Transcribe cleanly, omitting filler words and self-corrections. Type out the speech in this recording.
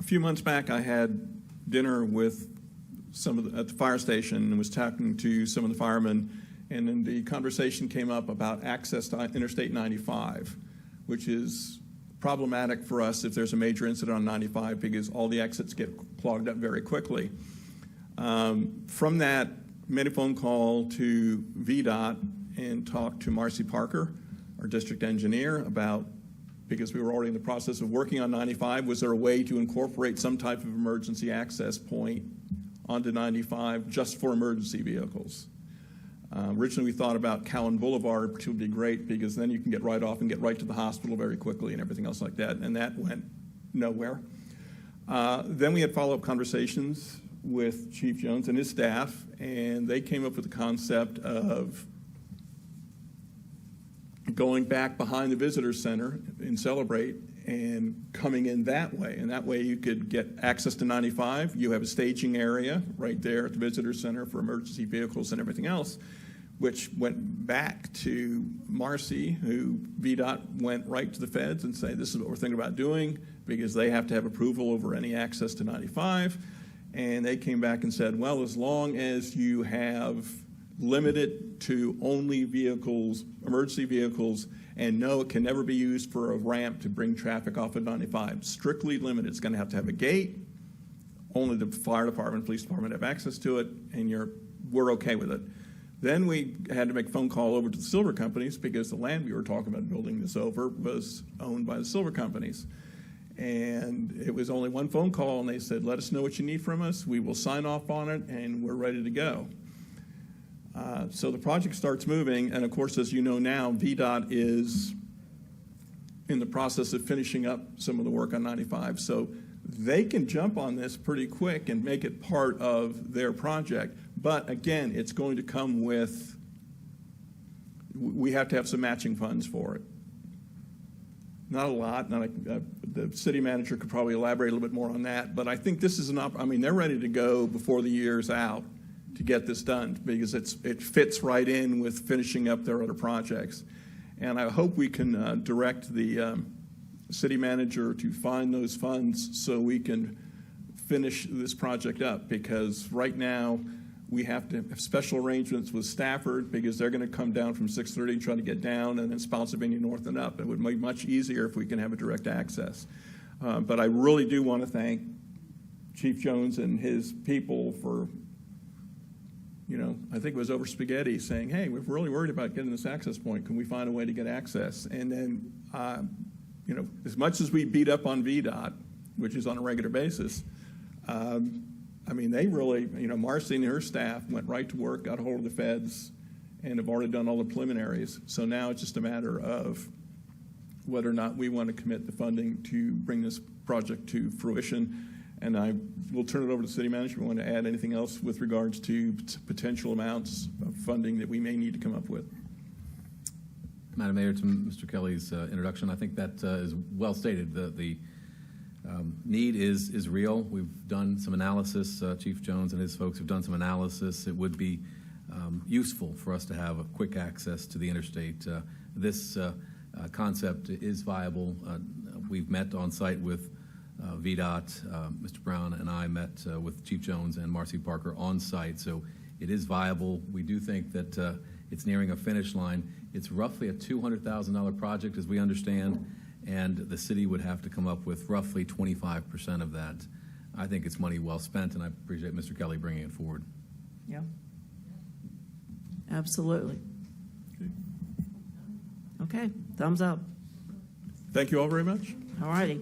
A few months back, I had dinner with at the fire station and was talking to some of the firemen, and then the conversation came up about access to Interstate 95, which is problematic for us if there's a major incident on 95 because all the exits get clogged up very quickly. From that, made a phone call to VDOT and talked to Marcy Parker, our district engineer, about, because we were already in the process of working on 95, was there a way to incorporate some type of emergency access point onto 95 just for emergency vehicles? Originally, we thought about Cowan Boulevard, which would be great because then you can get right off and get right to the hospital very quickly and everything else like that, and that went nowhere. Then we had follow-up conversations with Chief Jones and his staff, and they came up with the concept of going back behind the visitor center in Celebrate and coming in that way. And that way you could get access to 95. You have a staging area right there at the visitor center for emergency vehicles and everything else, which went back to Marcy, who VDOT went right to the feds and say, this is what we're thinking about doing, because they have to have approval over any access to 95. And they came back and said, well, as long as you have limited to only vehicles, emergency vehicles, and no, it can never be used for a ramp to bring traffic off of 95. Strictly limited. It's going to have a gate. Only the fire department, police department have access to it, and we're okay with it. Then we had to make a phone call over to the silver companies because the land we were talking about building this over was owned by the silver companies. And it was only one phone call, and they said, let us know what you need from us. We will sign off on it, and we're ready to go. So the project starts moving, and of course, as you know now, VDOT is in the process of finishing up some of the work on 95. So they can jump on this pretty quick and make it part of their project. But again, it's going to come with, we have to have some matching funds for it. Not a lot. The city manager could probably elaborate a little bit more on that. But I think this is they're ready to go before the year's out to get this done because it fits right in with finishing up their other projects. And I hope we can direct the city manager to find those funds so we can finish this project up, because right now we have to have special arrangements with Stafford because they're going to come down from 630 and try to get down, and then Spotsylvania North and up. It would be much easier if we can have a direct access. But I really do want to thank Chief Jones and his people for, I think it was over spaghetti, saying, hey, we're really worried about getting this access point. Can we find a way to get access? And then, as much as we beat up on VDOT, which is on a regular basis, they really, Marcy and her staff went right to work, got a hold of the feds, and have already done all the preliminaries. So now it's just a matter of whether or not we want to commit the funding to bring this project to fruition. And I will turn it over to the city manager if we want to add anything else with regards to potential amounts of funding that we may need to come up with. Madam Mayor, to Mr. Kelly's introduction, I think that is well stated. The need is real. We've done some analysis. Chief Jones and his folks have done some analysis. It would be useful for us to have a quick access to the interstate. This concept is viable. We've met on site with VDOT. Mr. Brown and I met with Chief Jones and Marcy Parker on site, so it is viable. We do think that it's nearing a finish line. It's roughly a $200,000 project, as we understand, and the city would have to come up with roughly 25% of that. I think it's money well spent, and I appreciate Mr. Kelly bringing it forward. Yeah, absolutely. Okay, thumbs up. Thank you all very much. All righty.